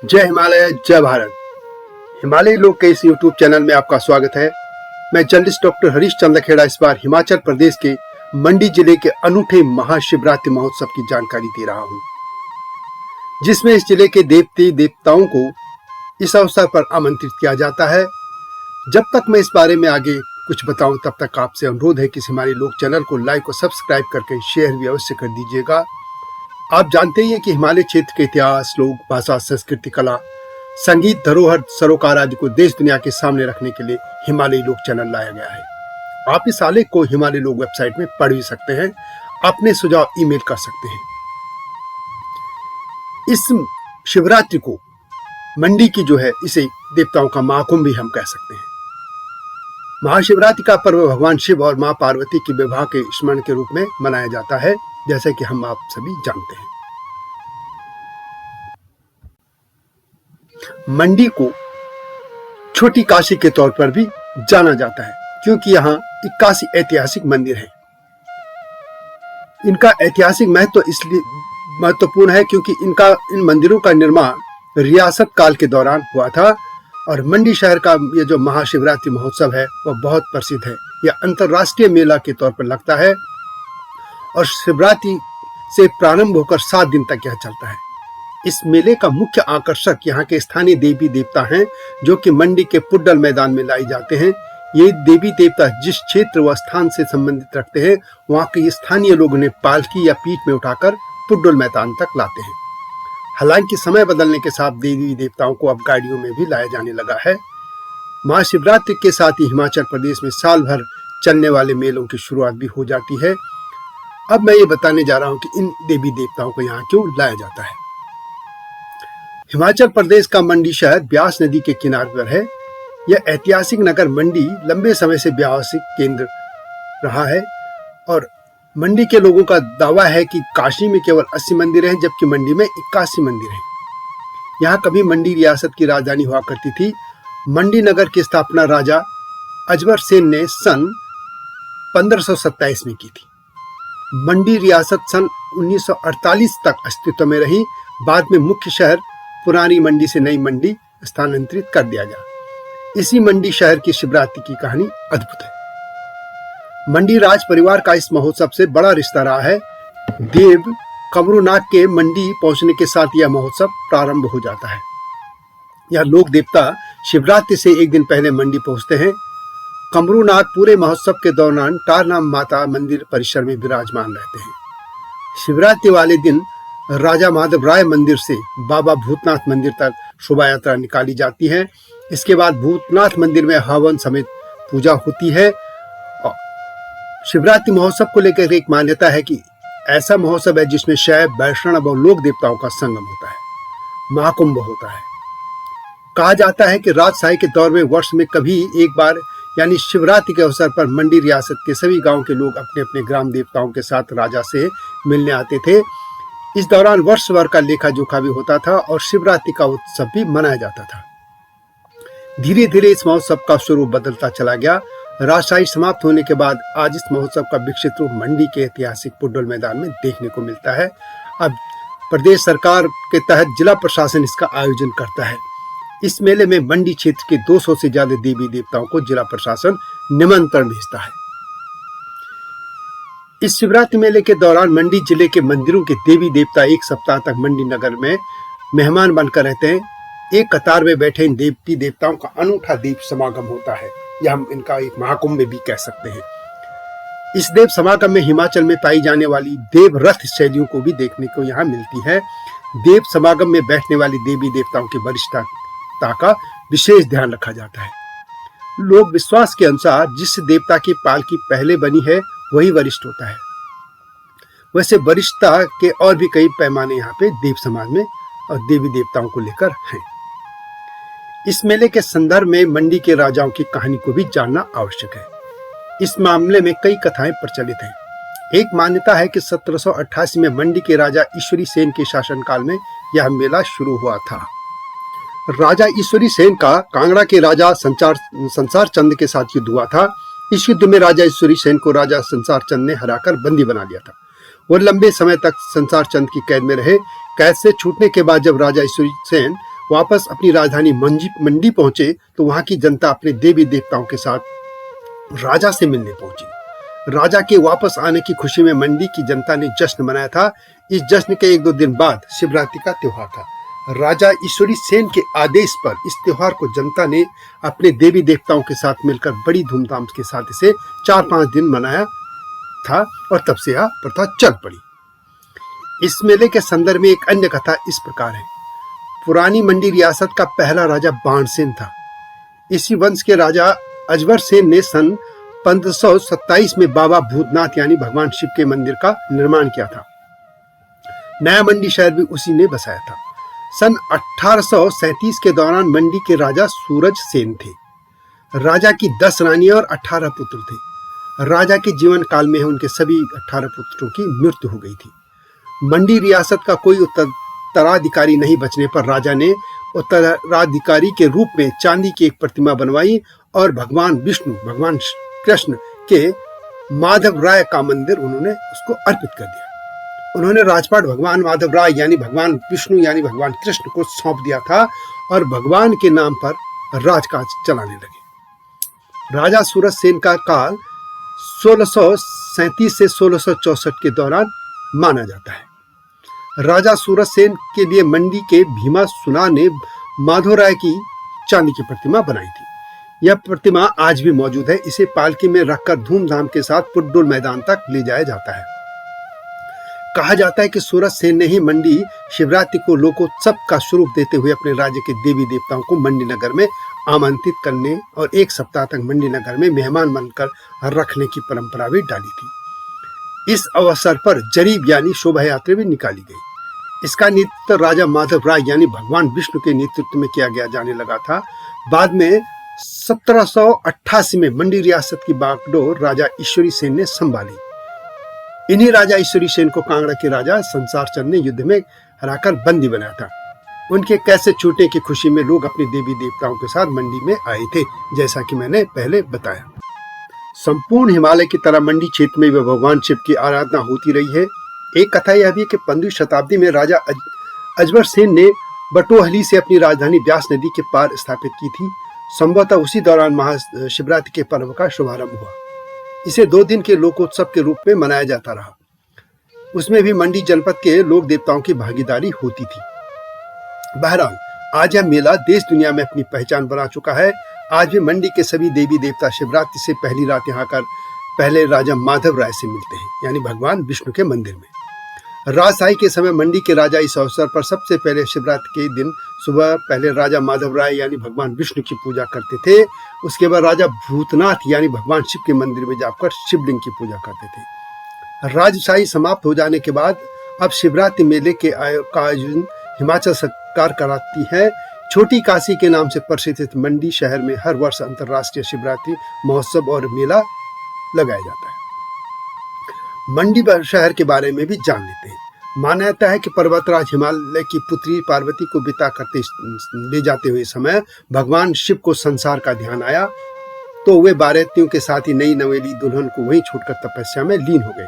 जय हिमालय जय भारत। हिमालय लोग के इस यूट्यूब चैनल में आपका स्वागत है। मैं जर्नलिस्ट डॉक्टर हरीश चंद्र खेड़ा इस बार हिमाचल प्रदेश के मंडी जिले के अनूठे महाशिवरात्रि महोत्सव की जानकारी दे रहा हूं, जिसमें इस जिले के देवती देवताओं को इस अवसर पर आमंत्रित किया जाता है। जब तक मैं इस बारे में आगे कुछ बताऊं, तब तक आपसे अनुरोध है कि हिमालय लोग चैनल को लाइक और सब्सक्राइब करके शेयर भी अवश्य कर दीजिएगा। आप जानते ही हैं कि हिमालय क्षेत्र के इतिहास, लोक भाषा, संस्कृति, कला, संगीत, धरोहर, सरोकार आदि को देश दुनिया के सामने रखने के लिए हिमालय लोग चैनल लाया गया है। आप इस आलेख को हिमालय लोग वेबसाइट में पढ़ भी सकते हैं, अपने सुझाव ईमेल कर सकते हैं। इस शिवरात्रि को मंडी की जो है, इसे देवताओं का महाकुंभ भी हम कह सकते हैं। महाशिवरात्रि का पर्व भगवान शिव और मां पार्वती के विवाह के स्मरण के रूप में मनाया जाता है, जैसे कि हम आप सभी जानते हैं। मंडी को छोटी काशी के तौर पर भी जाना जाता है, क्योंकि यहाँ 81 ऐतिहासिक मंदिर हैं। इनका ऐतिहासिक महत्व इसलिए महत्वपूर्ण है क्योंकि इन मंदिरों का निर्माण रियासत काल के दौरान हुआ था। और मंडी शहर का ये जो महाशिवरात्रि महोत्सव है वह बहुत प्रसिद्ध है। यह अंतर्राष्ट्रीय मेला के तौर पर लगता है और शिवरात्रि से प्रारंभ होकर 7 दिन तक यह चलता है। इस मेले का मुख्य आकर्षक यहाँ के स्थानीय देवी देवता हैं, जो कि मंडी के पुड्डल मैदान में लाई जाते हैं। ये देवी देवता जिस क्षेत्र व स्थान से संबंधित रखते हैं, वहाँ के स्थानीय लोग उन्हें पालकी या पीठ में उठाकर पुड्डल मैदान तक लाते हैं। हालांकि समय बदलने के साथ देवी देवताओं को अब गाड़ियों में भी लाया जाने लगा है। महाशिवरात्रि के साथ ही हिमाचल प्रदेश में साल भर चलने वाले मेलों की शुरुआत भी हो जाती है। अब मैं ये बताने जा रहा हूं कि इन देवी देवताओं को यहाँ क्यों लाया जाता है। हिमाचल प्रदेश का मंडी शहर ब्यास नदी के किनारे पर है। यह ऐतिहासिक नगर मंडी लंबे समय से व्यावसायिक केंद्र रहा है और मंडी के लोगों का दावा है कि काशी में केवल 80 मंदिर हैं, जबकि मंडी में 81 मंदिर हैं। यहाँ कभी मंडी रियासत की राजधानी हुआ करती थी। मंडी नगर की स्थापना राजा अजबर सेन ने सन 1527 में की थी। मंडी रियासत सन 1948 तक अस्तित्व में रही। बाद में मुख्य शहर पुरानी मंडी से नई मंडी स्थानांतरित कर दिया गया। इसी मंडी शहर की शिवरात्रि की कहानी अद्भुत है। मंडी राज परिवार का इस महोत्सव से बड़ा रिश्ता रहा है। देव कमरूनाग के मंडी पहुंचने के साथ यह महोत्सव प्रारंभ हो जाता है। यह लोक देवता शिवरात्रि से एक दिन पहले मंडी पहुंचते हैं। कमरूनाग पूरे महोत्सव के दौरान टारनाम माता मंदिर परिसर में विराजमान रहते हैं। शिवरात्रि वाले दिन राजा माधव राय मंदिर से बाबा भूतनाथ मंदिर तक शोभा यात्रा निकाली जाती है। इसके बाद भूतनाथ मंदिर में हवन समेत पूजा होती है। शिवरात्रि महोत्सव को लेकर एक मान्यता है कि ऐसा महोत्सव है जिसमें शैव, वैष्णव और लोक देवताओं का संगम होता है, महाकुंभ होता है। कहा जाता है कि राजशाही के दौर में वर्ष में कभी एक बार यानी शिवरात्रि के अवसर पर मंडी रियासत के सभी गांव के लोग अपने अपने ग्राम देवताओं के साथ राजा से मिलने आते थे। इस दौरान वर्ष भर का लेखा जोखा भी होता था और शिवरात्रि का उत्सव भी मनाया जाता था। धीरे धीरे इस महोत्सव का स्वरूप बदलता चला गया। राजशाही समाप्त होने के बाद आज इस महोत्सव का विकसित रूप मंडी के ऐतिहासिक पुड्डल मैदान में देखने को मिलता है। अब प्रदेश सरकार के तहत जिला प्रशासन इसका आयोजन करता है। इस मेले में मंडी क्षेत्र के 200 से ज्यादा देवी देवताओं को जिला प्रशासन निमंत्रण भेजता है। इस शिवरात्रि मेले के दौरान मंडी जिले के मंदिरों के देवी देवता एक सप्ताह तक मंडी नगर में मेहमान बनकर रहते हैं। एक कतार में बैठे इन देवी देवताओं का अनूठा दीप समागम होता है। यह हम इनका एक महाकुंभ भी कह सकते हैं। इस देव समागम में हिमाचल में पाई जाने वाली देव रथ शैलियों को भी देखने को यहाँ मिलती है। देव समागम में बैठने वाली देवी देवताओं की वरिष्ठता का विशेष ध्यान रखा जाता है। लोक विश्वास के अनुसार जिस देवता की पालकी पहले बनी है वही वरिष्ठ होता है। वैसे वरिष्ठता के और भी कई पैमाने यहाँ पे देव समाज में और देवी देवताओं को लेकर हैं। इस मेले के संदर्भ में मंडी के राजाओं की कहानी को भी जानना आवश्यक है। इस मामले में कई कथाएं प्रचलित हैं। एक मान्यता है कि 1788 में मंडी के राजा ईश्वरी सेन के शासनकाल में यह मेला शुरू हुआ था। राजा ईश्वरी सेन का कांगड़ा के राजा संसार चंद के साथ युद्ध हुआ था। इस युद्ध में राजा ईश्वरी सेन को राजा संसार चंद ने हराकर बंदी बना लिया था। वो लंबे समय तक संसार चंद की कैद में रहे। कैद से छूटने के बाद जब राजा ईश्वरी सेन वापस अपनी राजधानी मंडी पहुंचे तो वहां की जनता अपने देवी देवताओं के साथ राजा से मिलने पहुंची। राजा के वापस आने की खुशी में मंडी की जनता ने जश्न मनाया था। इस जश्न के 1-2 दिन बाद शिवरात्रि का त्योहार था। राजा ईश्वरी सेन के आदेश पर इस त्योहार को जनता ने अपने देवी देवताओं के साथ मिलकर बड़ी धूमधाम के साथ इसे 4-5 दिन मनाया था और तब से यह प्रथा चल पड़ी। इस मेले के संदर्भ में एक अन्य कथा इस प्रकार है। पुरानी मंडी रियासत का पहला राजा बाणसेन था। इसी वंश के राजा अजबर सेन ने सन 1527 में बाबा भूतनाथ यानी भगवान शिव के मंदिर का निर्माण किया था। नया मंडी शहर भी उसी ने बसाया था। सन 1837 के दौरान मंडी के राजा सूरज सेन थे। राजा की 10 रानियां और 18 पुत्र थे। राजा के जीवन काल में उनके सभी 18 पुत्रों की मृत्यु हो गई थी। मंडी रियासत का कोई उत्तराधिकारी नहीं बचने पर राजा ने उत्तराधिकारी के रूप में चांदी की एक प्रतिमा बनवाई और भगवान विष्णु, भगवान कृष्ण के माधव राय का मंदिर उन्होंने उसको अर्पित कर दिया। उन्होंने राजपाट भगवान माधव राय यानी भगवान विष्णु यानी भगवान कृष्ण को सौंप दिया था और भगवान के नाम पर राजकाज चलाने लगे। राजा सूरज सेन का काल 1637 से 1664 के दौरान माना जाता है। राजा सूरज सेन के लिए मंडी के भीमा सुना ने माधव राय की चांदी की प्रतिमा बनाई थी। यह प्रतिमा आज भी मौजूद है। इसे पालकी में रखकर धूमधाम के साथ पुड्डुल मैदान तक ले जाया जाता है। कहा जाता है कि सूरज सेन ने ही मंडी शिवरात्रि को लोकोत्सव का स्वरूप देते हुए अपने राज्य के देवी देवताओं को मंडी नगर में आमंत्रित करने और 1 सप्ताह तक मंडी नगर में मेहमान बनकर रखने की परंपरा भी डाली थी। इस अवसर पर जरीब यानी शोभा यात्रा भी निकाली गई। इसका नेतृत्व राजा माधव राय यानी भगवान विष्णु के नेतृत्व में किया जाने लगा था। बाद में 1788 में मंडी रियासत की बागडोर राजा ईश्वरी सेन ने संभाली। इन्हीं राजा ईश्वरी सेन को कांगड़ा के राजा संसार चंद ने युद्ध में हराकर बंदी बनाया था। उनके कैसे छूटने की खुशी में लोग अपने देवी देवताओं के साथ मंडी में आए थे, जैसा कि मैंने पहले बताया। संपूर्ण हिमालय की तरह मंडी क्षेत्र में भी भगवान शिव की आराधना होती रही है। एक कथा यह भी है कि 15वीं शताब्दी में राजा अजबर सेन ने बटोहली से अपनी राजधानी ब्यास नदी के पार स्थापित की थी। संभवतः उसी दौरान महाशिवरात्रि के पर्व का शुभारंभ हुआ। इसे 2 दिन के लोकोत्सव के रूप में मनाया जाता रहा। उसमें भी मंडी जनपद के लोक देवताओं की भागीदारी होती थी। बहरहाल आज यह मेला देश दुनिया में अपनी पहचान बना चुका है। आज भी मंडी के सभी देवी देवता शिवरात्रि से पहली रात यहाँ आकर पहले राजा माधव राय से मिलते हैं यानी भगवान विष्णु के मंदिर में। राजशाही के समय मंडी के राजा इस अवसर पर सबसे पहले शिवरात्रि के दिन सुबह पहले राजा माधव राय यानी भगवान विष्णु की पूजा करते थे। उसके बाद राजा भूतनाथ यानी भगवान शिव के मंदिर में जाकर शिवलिंग की पूजा करते थे। राजशाही समाप्त हो जाने के बाद अब शिवरात्रि मेले के आयोजन हिमाचल सरकार कराती है। छोटी काशी के नाम से प्रसिद्ध मंडी शहर में हर वर्ष अंतर्राष्ट्रीय शिवरात्रि महोत्सव और मेला लगाया जाता है। मंडी शहर के बारे में भी जान लेते हैं। माना जाता है कि पर्वतराज हिमालय की पुत्री पार्वती को बिता करते ले जाते हुए समय भगवान शिव को संसार का ध्यान आया तो वे बारातियों के साथ ही नई नवेली दुल्हन को वहीं छोड़कर तपस्या में लीन हो गए।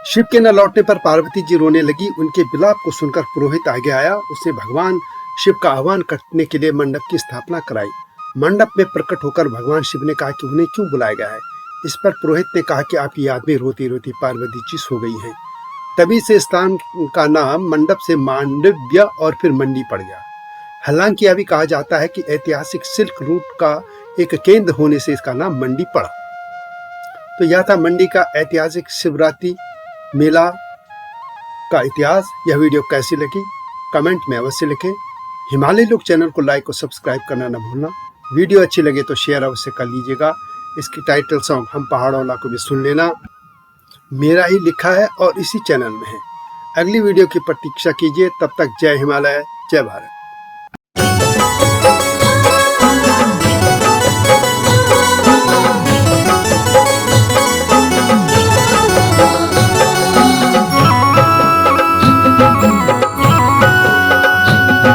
शिव के न लौटने पर पार्वती जी रोने लगी। उनके विलाप को सुनकर पुरोहित आगे आया। उसने भगवान शिव का आह्वान करने के लिए मंडप की स्थापना कराई। मंडप में प्रकट होकर भगवान शिव ने कहा कि उन्हें क्यों बुलाया गया है। इस पर पुरोहित ने कहा कि आपकी याद में रोती रोती पार्वती जी सो गई हैं। तभी से स्थान का नाम मंडप से मांडव्य और फिर मंडी पड़ गया। हालांकि यह भी कहा जाता है कि ऐतिहासिक सिल्क रूट का एक केंद्र होने से इसका नाम मंडी पड़ा। तो यह था मंडी का ऐतिहासिक शिवरात्रि मेला का इतिहास। यह वीडियो कैसी लगी कमेंट में अवश्य लिखें। हिमालय लोक चैनल को लाइक और सब्सक्राइब करना न भूलना। वीडियो अच्छी लगे तो शेयर अवश्य कर लीजिएगा। इसकी टाइटल सॉन्ग हम पहाड़ों वाला को भी सुन लेना, मेरा ही लिखा है और इसी चैनल में है। अगली वीडियो की प्रतीक्षा कीजिए। तब तक जय हिमालय, जय भारत।